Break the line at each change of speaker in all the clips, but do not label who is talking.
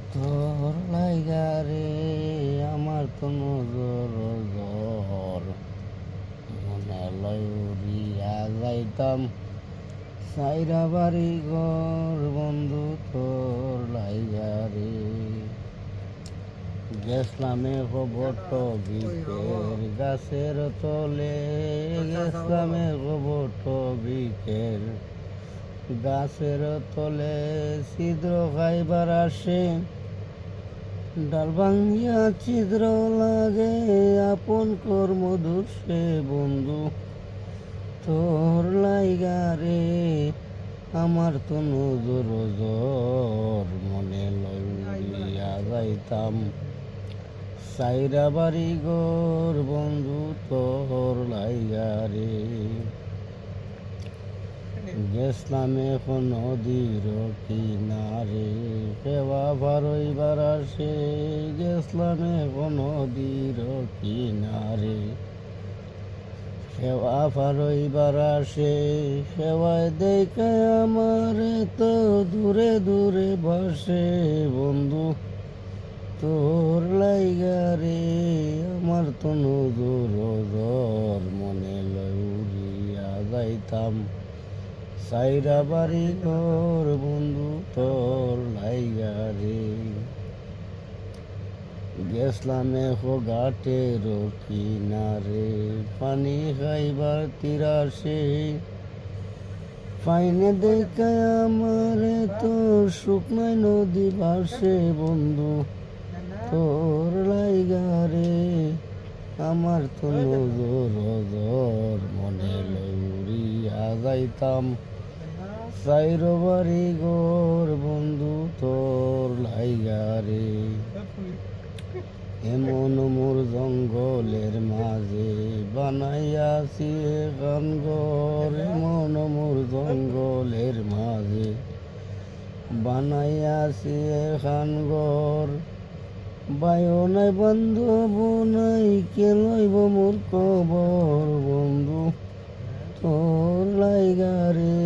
তোর লাইগা রে আমার তো নজর জ্বর মনে লয় উড়িয়া যাইতাম সাইরা বাড়ি ঘর বন্ধু তোর লাইগা রে গেছলামে খবর বিকের গাছের তলে গেছলামে খবর বিকের গাছের তলে ছিদ্র খাইবার আসে ডাল ভাঙিয়া ছিদ্র লাগে আপন কর মধুর সে বন্ধু তোর লাইগা রে আমার তো নজর জ্বর মনে লইয়া যাইতাম সাইরা বাড়ি ঘর বন্ধু তোর লাইগা রে গেছলাম এখন নদীর কিনারে কেবা ভারইবার আসে গেছলাম এখন নদীর কিনারে সেবা ভারইবার আসে সেবায় দেখে আমার তো দূরে দূরে বসে বন্ধু তোর লাইগা রে আমার তো নজর জ্বর মনে লয় উড়িয়া যাইতাম সাইরা বাড়ি ঘর বন্ধু তোর লাইগা রে গেছলাম এখো ঘাটের কিনারে পানি খাইবার তিরাসে পাইনে দেখে আমার তো শুকনাই নদী ভাসে বন্ধু তোর লাইগা রে আমার তো নজর জ্বর মনে লইয়া যাইতাম সাইর বাড়ি ঘর বন্ধু তোর লাইগা রে এমন মোর জঙ্গলের মাঝে বানাইয়াছি গান ঘর এমন মোর জঙ্গলের মাঝে বানাইয়াছি খান ঘর বায়ো নাই বান্ধব নাই কে লইব মোর খবর বন্ধু তোর লাইগা রে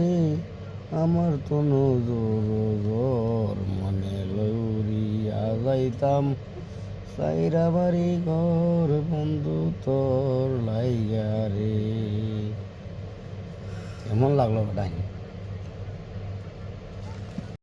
আমার তো নজর জ্বর মনে লইয়া যাইতাম সাইরা বাড়ি ঘর বন্ধু তোর লাইগা রে কেমন লাগলো ওটাই